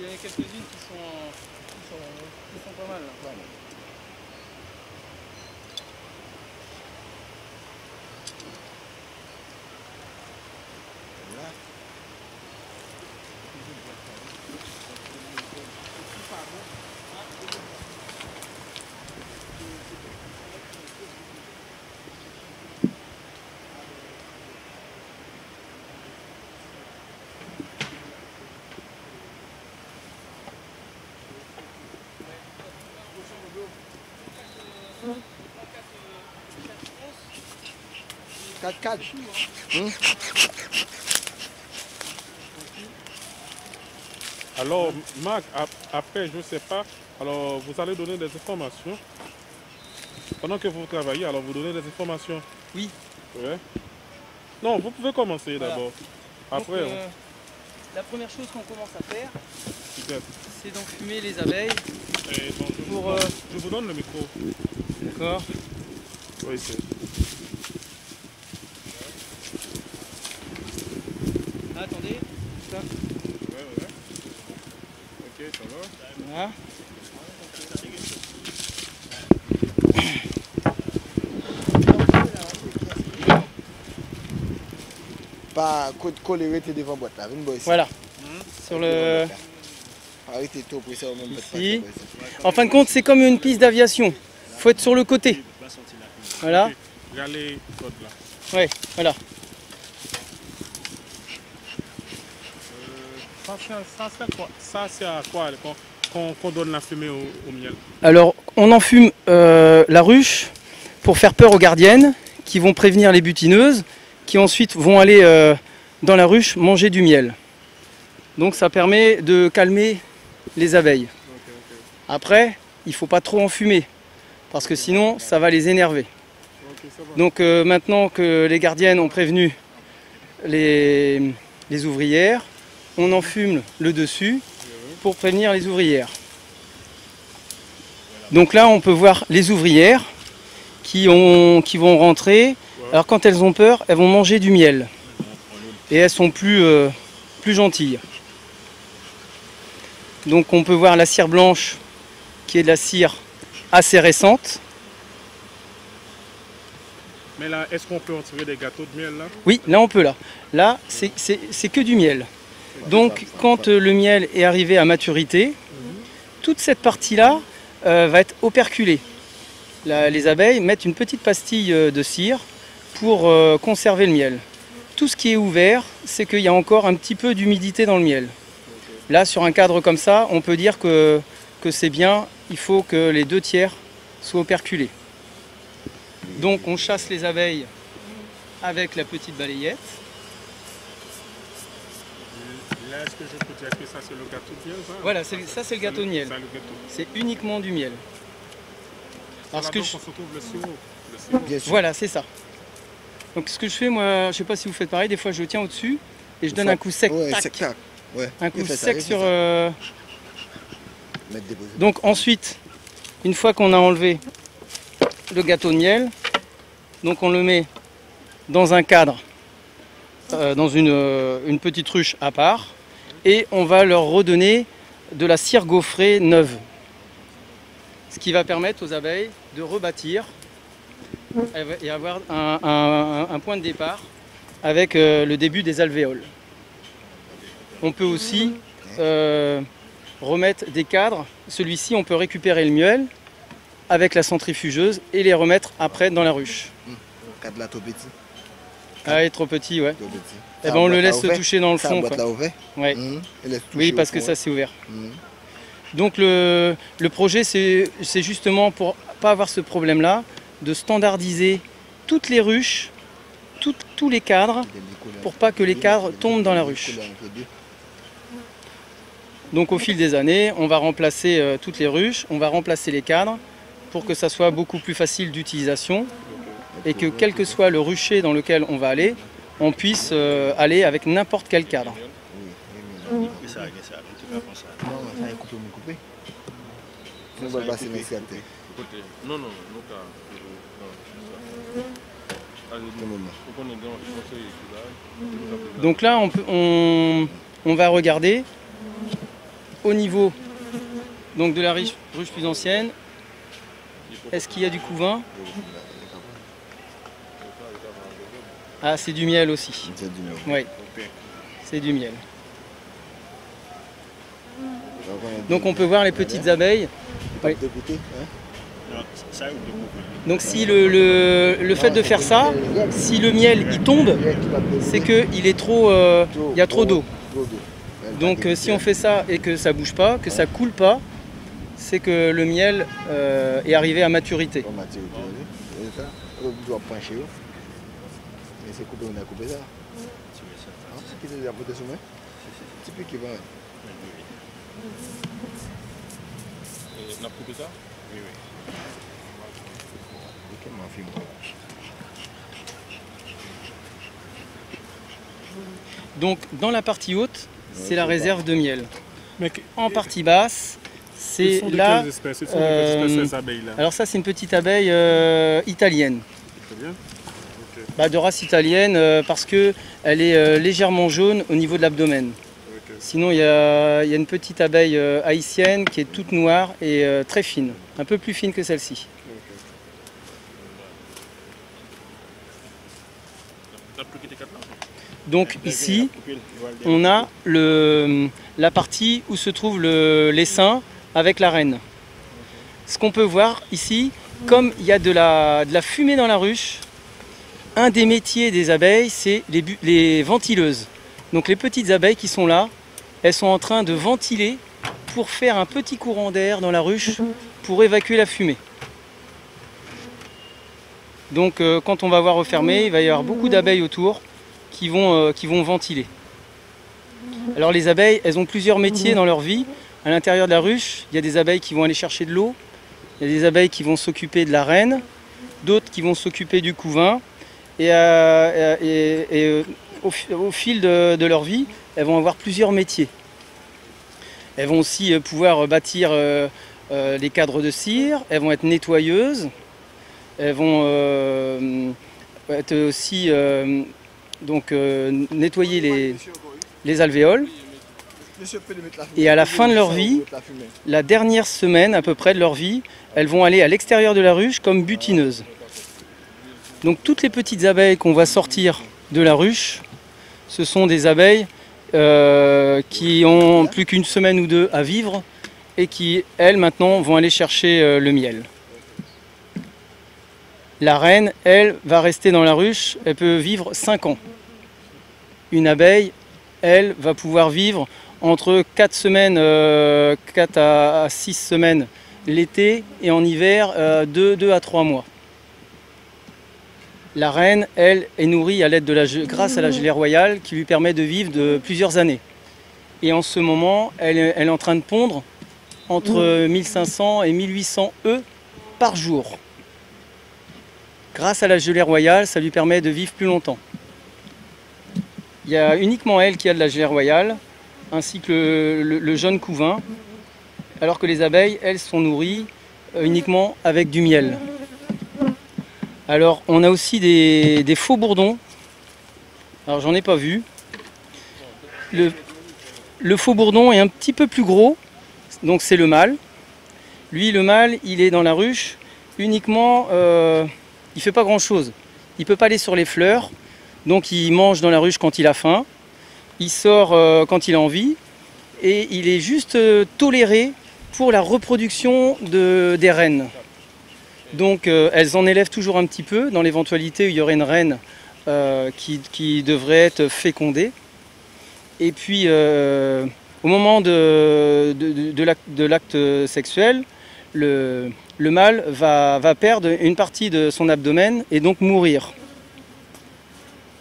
ai quelques-unes qui sont pas mal. Là. Alors, Marc, après, je ne sais pas, alors vous allez donner des informations. Pendant que vous travaillez, alors vous donnez des informations. Oui. Ouais. Non, vous pouvez commencer d'abord. Après, donc, la première chose qu'on commence à faire, c'est d'enfumer les abeilles. Et donc, je vous donne le micro. D'accord. Oui, c'est. Ah, attendez, ça. Ouais. Ok, ça va. Voilà. Pas coller devant boîte là, une boîte. Voilà. Sur le. Arrêtez tout pour ça au même ici. En fin de compte, c'est comme une piste d'aviation. Il faut être sur le côté. Voilà. Regardez l'autre là. Ouais, voilà. Ça c'est à quoi qu'on donne la fumée au miel? Alors, on enfume la ruche pour faire peur aux gardiennes qui vont prévenir les butineuses qui ensuite vont aller dans la ruche manger du miel. Donc ça permet de calmer les abeilles. Après, il ne faut pas trop enfumer parce que sinon ça va les énerver. Donc maintenant que les gardiennes ont prévenu les ouvrières, on enfume le dessus pour prévenir les ouvrières. Donc là on peut voir les ouvrières qui vont rentrer. Alors quand elles ont peur, elles vont manger du miel. Et elles sont plus gentilles. Donc on peut voir la cire blanche qui est de la cire assez récente. Mais là, est-ce qu'on peut en tirer des gâteaux de miel là? Oui, là on peut là. Là, c'est que du miel. Donc quand le miel est arrivé à maturité, toute cette partie-là va être operculée. Les abeilles mettent une petite pastille de cire pour conserver le miel. Tout ce qui est ouvert, c'est qu'il y a encore un petit peu d'humidité dans le miel. Là, sur un cadre comme ça, on peut dire que c'est bien, il faut que les 2/3 soient operculés. Donc on chasse les abeilles avec la petite balayette. Là, est-ce que je peux dire que ça c'est le gâteau de miel ça? Voilà, ça c'est le gâteau de miel. C'est uniquement du miel. Alors, on se trouve le sirop. Bien sûr. Voilà, c'est ça. Donc ce que je fais, moi, je ne sais pas si vous faites pareil, des fois je tiens au-dessus et je donne un coup sec. Ouais, Tac. Ouais. Un coup sec sur... Mettre des beaux- Donc ensuite, une fois qu'on a enlevé le gâteau de miel, donc on le met dans un cadre, dans une petite ruche à part, et on va leur redonner de la cire gaufrée neuve. Ce qui va permettre aux abeilles de rebâtir et avoir un point de départ avec le début des alvéoles. On peut aussi remettre des cadres. Celui-ci, on peut récupérer le miel avec la centrifugeuse et les remettre après dans la ruche. Cadre là trop petit. Ah, il est trop petit, ouais. Trop petit. Et ben on le laisse se toucher dans le fond. Boîte là ouvert. Ouais. Elle laisse toucher Oui, parce au que fond, ça c'est ouvert. ouais. Donc le projet, c'est justement pour pas avoir ce problème-là, de standardiser toutes les ruches, tous les cadres, pour pas que les cadres tombent dans la ruche. Donc au fil des années, on va remplacer toutes les ruches, on va remplacer les cadres pour que ça soit beaucoup plus facile d'utilisation et que quel que soit le rucher dans lequel on va aller, on puisse aller avec n'importe quel cadre. Non, ça est coupé, mon coupé. On va passer dans cette terre. Non. Donc là, on va regarder au niveau donc, de la ruche plus ancienne. Est-ce qu'il y a du couvain? Ah, c'est du miel aussi. C'est du miel. Oui, c'est du miel. Donc on peut voir les petites abeilles. Oui. Donc si le fait de faire ça, si le miel il tombe, c'est qu'il est trop, il y a trop d'eau. Donc si on fait ça et que ça bouge pas, que ça coule pas, c'est que le miel est arrivé à maturité. On a coupé ça? Oui, oui. Donc dans la partie haute, c'est la réserve de miel. Mais En partie basse, c'est là. Quelles espèces? Ce sont des espèces, ces abeilles-là. Alors ça, c'est une petite abeille italienne. Très bien. De race italienne parce que elle est légèrement jaune au niveau de l'abdomen. Ok. Sinon, il y a une petite abeille haïtienne qui est toute noire et très fine, un peu plus fine que celle-ci. Donc ici, on a la partie où se trouve l'essaim avec la reine. Ce qu'on peut voir ici, comme il y a de la fumée dans la ruche, un des métiers des abeilles, c'est les ventileuses. Donc les petites abeilles qui sont là, elles sont en train de ventiler pour faire un petit courant d'air dans la ruche pour évacuer la fumée. Donc quand on va voir refermer, il va y avoir beaucoup d'abeilles autour qui vont ventiler. Alors les abeilles, elles ont plusieurs métiers dans leur vie. À l'intérieur de la ruche, il y a des abeilles qui vont aller chercher de l'eau, il y a des abeilles qui vont s'occuper de la reine, d'autres qui vont s'occuper du couvain. Et au fil de leur vie, elles vont avoir plusieurs métiers. Elles vont aussi pouvoir bâtir des cadres de cire, elles vont être nettoyeuses, elles vont être aussi nettoyer les alvéoles. Et à la fin de leur vie, la dernière semaine à peu près de leur vie, elles vont aller à l'extérieur de la ruche comme butineuses. Donc toutes les petites abeilles qu'on va sortir de la ruche, ce sont des abeilles qui ont plus qu'une semaine ou deux à vivre et qui, elles, maintenant, vont aller chercher le miel. La reine, elle, va rester dans la ruche, elle peut vivre 5 ans. Une abeille, elle, va pouvoir vivre entre 4 semaines, 4 à 6 semaines l'été et en hiver 2 à 3 mois. La reine, elle, est nourrie à l'aide grâce à la gelée royale qui lui permet de vivre de plusieurs années. Et en ce moment, elle est en train de pondre entre 1500 et 1800 œufs par jour. Grâce à la gelée royale, ça lui permet de vivre plus longtemps. Il y a uniquement elle qui a de la gelée royale, ainsi que le jeune couvain, alors que les abeilles, elles, sont nourries uniquement avec du miel. Alors, on a aussi des faux bourdons. Alors, j'en ai pas vu. Le faux bourdon est un petit peu plus gros, donc c'est le mâle. Lui, le mâle, il est dans la ruche uniquement, il fait pas grand-chose. Il peut pas aller sur les fleurs, donc il mange dans la ruche quand il a faim. Il sort quand il a envie, et il est juste toléré pour la reproduction des reines. Donc elles en élèvent toujours un petit peu dans l'éventualité où il y aurait une reine qui devrait être fécondée. Et puis au moment de l'acte sexuel, le mâle va perdre une partie de son abdomen et donc mourir.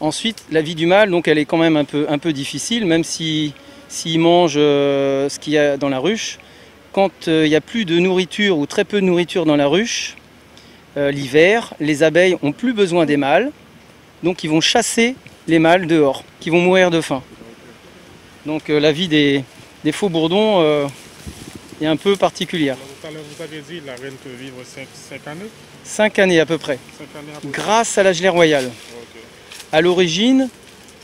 Ensuite, la vie du mâle, donc, elle est quand même un peu difficile, même s'il mange ce qu'il y a dans la ruche. Quand il n'y a plus de nourriture ou très peu de nourriture dans la ruche, l'hiver, les abeilles n'ont plus besoin des mâles, donc ils vont chasser les mâles dehors, qui vont mourir de faim. Donc la vie des faux bourdons est un peu particulière. Alors, tout à l'heure, vous avez dit que la reine peut vivre 5 années? 5 années à peu près, 5 années à peu près. grâce à la gelée royale. Ok. À l'origine,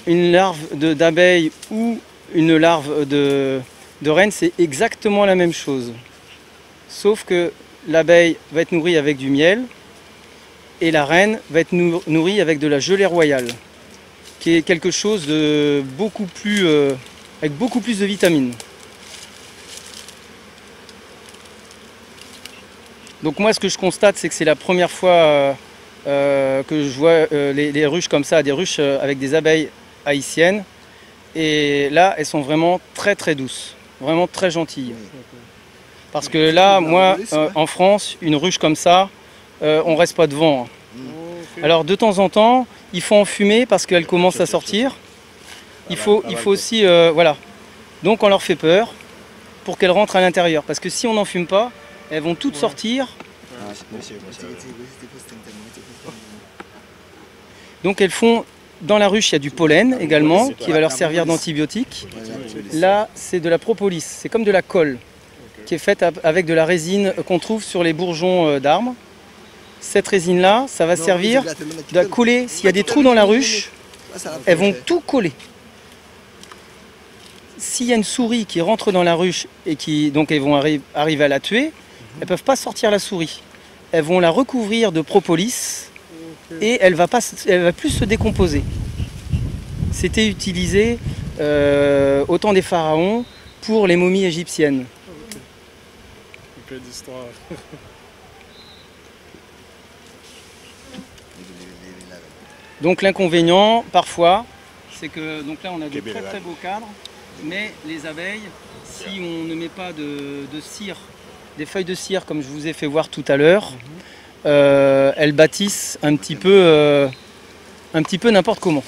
une larve d'abeille ou une larve de de reine, c'est exactement la même chose. Sauf que l'abeille va être nourrie avec du miel et la reine va être nourrie avec de la gelée royale, qui est quelque chose de beaucoup plus, avec beaucoup plus de vitamines. Donc moi, ce que je constate, c'est que c'est la première fois que je vois les ruches comme ça, des ruches avec des abeilles haïtiennes. Et là, elles sont vraiment très très douces, vraiment très gentilles. Parce que là, moi, en France, une ruche comme ça, on reste pas devant. Alors de temps en temps, il faut enfumer parce qu'elles commencent à sortir. Il faut aussi, voilà. Donc on leur fait peur pour qu'elles rentrent à l'intérieur. Parce que si on n'en fume pas, elles vont toutes sortir. Donc elles font, dans la ruche il y a du pollen également qui va leur servir d'antibiotique. Là c'est de la propolis, c'est comme de la colle qui est faite avec de la résine qu'on trouve sur les bourgeons d'arbres. Cette résine là, ça va servir de coller, s'il y a des trous dans la ruche, elles vont tout coller. S'il y a une souris qui rentre dans la ruche et qui donc elles vont arriver à la tuer, elles ne peuvent pas sortir la souris. Elles vont la recouvrir de propolis et elle va plus se décomposer. C'était utilisé au temps des pharaons pour les momies égyptiennes. Un peu d'histoire. Donc l'inconvénient, parfois, c'est que donc là on a de très très beaux cadres, mais les abeilles, si on ne met pas de cire, des feuilles de cire comme je vous ai fait voir tout à l'heure, elles bâtissent un petit peu n'importe comment.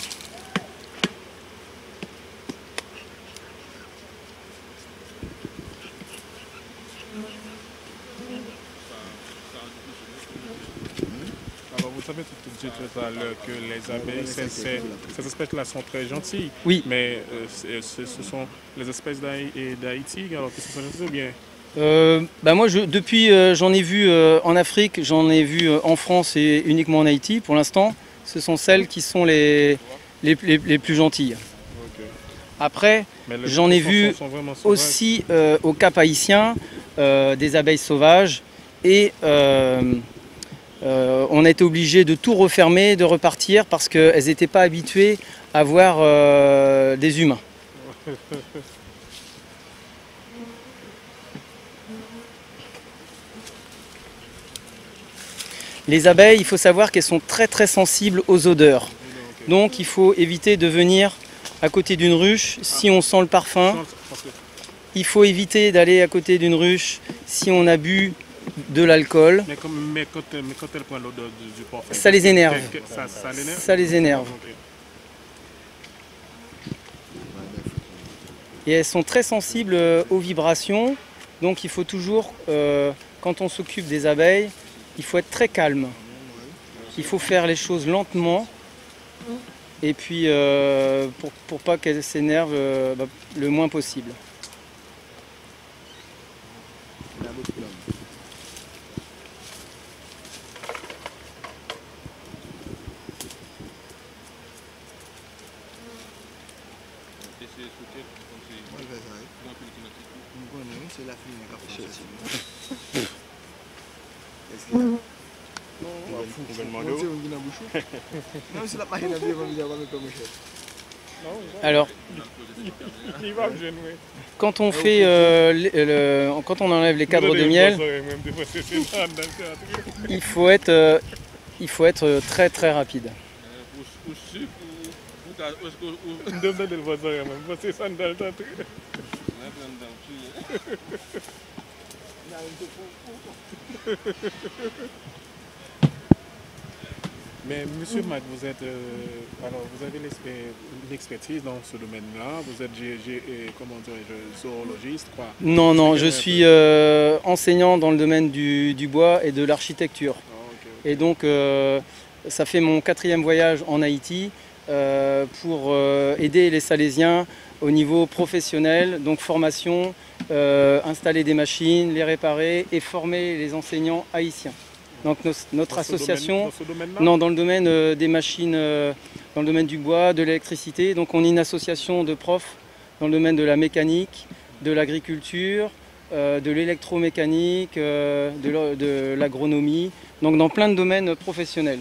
Alors vous savez tout à l'heure que les abeilles, ces espèces-là sont très gentilles. Oui. Mais ce sont les espèces d'Haïti, alors que ce sont bien. Moi, depuis, j'en ai vu en Afrique, j'en ai vu en France et uniquement en Haïti. Pour l'instant, ce sont celles qui sont les plus gentilles. Okay. Après, j'en ai vu aussi au Cap haïtien des abeilles sauvages et on a été obligé de tout refermer, de repartir parce qu'elles n'étaient pas habituées à voir des humains. Les abeilles, il faut savoir qu'elles sont très très sensibles aux odeurs. Donc il faut éviter de venir à côté d'une ruche si on sent le parfum. Il faut éviter d'aller à côté d'une ruche si on a bu de l'alcool. Mais quand elles prennent l'odeur du parfum, ça les énerve. Ça les énerve. Et elles sont très sensibles aux vibrations. Donc il faut toujours, quand on s'occupe des abeilles, il faut être très calme. Il faut faire les choses lentement. Et puis pour pas qu'elles s'énervent le moins possible. Alors, quand on fait, quand on enlève les cadres de miel, il faut être très très rapide. Mais Monsieur Mac, vous avez l'expertise dans ce domaine-là. Vous êtes zoologiste, quoi. Non, je suis enseignant dans le domaine du bois et de l'architecture. Okay. Et donc, ça fait mon 4e voyage en Haïti pour aider les Salésiens au niveau professionnel, donc formation, installer des machines, les réparer et former les enseignants haïtiens. Donc notre association, dans le domaine des machines, dans le domaine du bois, de l'électricité. Donc on est une association de profs dans le domaine de la mécanique, de l'agriculture, de l'électromécanique, de l'agronomie, donc dans plein de domaines professionnels.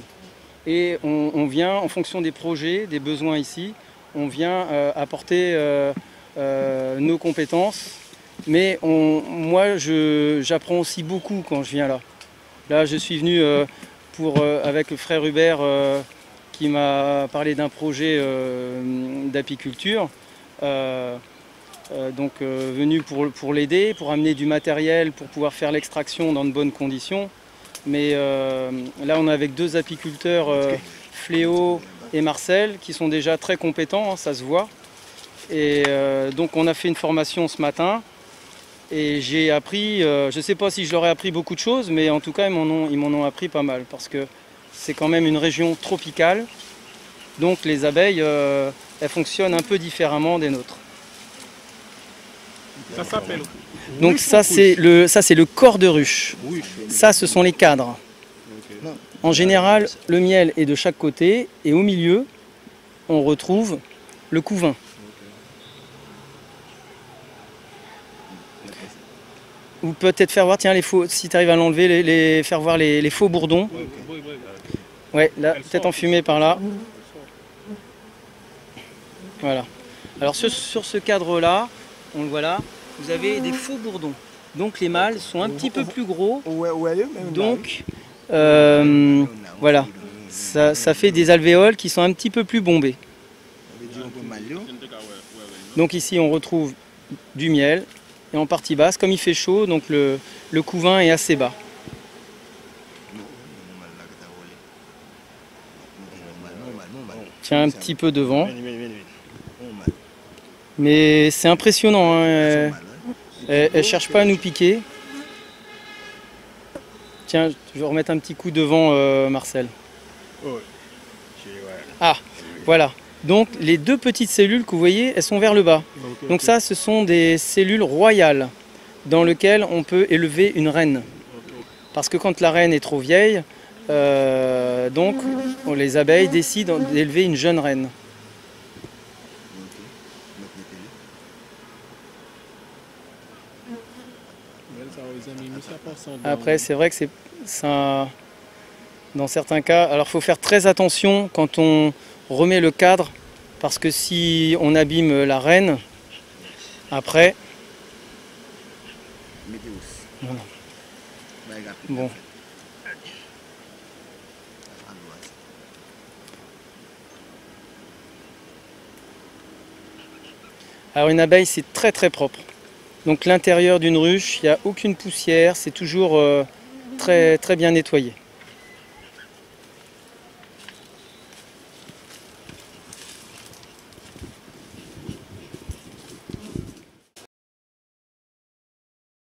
Et on vient, en fonction des projets, des besoins ici, on vient apporter nos compétences. Mais moi, j'apprends aussi beaucoup quand je viens là. Là, je suis venu avec le frère Hubert qui m'a parlé d'un projet d'apiculture. Venu pour l'aider, pour amener du matériel, pour pouvoir faire l'extraction dans de bonnes conditions. Mais là, on est avec deux apiculteurs, Fléau et Marcel, qui sont déjà très compétents, hein, ça se voit. Et donc, on a fait une formation ce matin. Et j'ai appris, je ne sais pas si je leur ai appris beaucoup de choses, mais en tout cas, ils m'en ont appris pas mal. Parce que c'est quand même une région tropicale. Donc, les abeilles, elles fonctionnent un peu différemment des nôtres. Ça s'appelle. Donc ça c'est le corps de ruche. Ça ce sont les cadres. En général le miel est de chaque côté et au milieu on retrouve le couvain. Ou peut-être faire voir, tiens, si tu arrives à l'enlever, faire voir les faux bourdons. Ouais, là, peut-être enfumé par là. Voilà. Alors sur ce cadre-là, on le voit là, vous avez des faux bourdons. Donc les mâles sont un petit peu plus gros. Donc voilà, ça fait des alvéoles qui sont un petit peu plus bombées. Donc ici on retrouve du miel et en partie basse, comme il fait chaud, donc le couvain est assez bas. Tiens un petit peu devant. Mais c'est impressionnant, hein. Elle ne cherche pas à nous piquer. Tiens, je vais remettre un petit coup devant Marcel. Ah, voilà. Donc les deux petites cellules que vous voyez, elles sont vers le bas. Donc ça, ce sont des cellules royales dans lesquelles on peut élever une reine. Parce que quand la reine est trop vieille, donc les abeilles décident d'élever une jeune reine. Après, c'est vrai que c'est ça, dans certains cas, alors il faut faire très attention quand on remet le cadre, parce que si on abîme la reine, après, voilà. Bon. Alors une abeille, c'est très très propre. Donc l'intérieur d'une ruche, il n'y a aucune poussière, c'est toujours très, très bien nettoyé.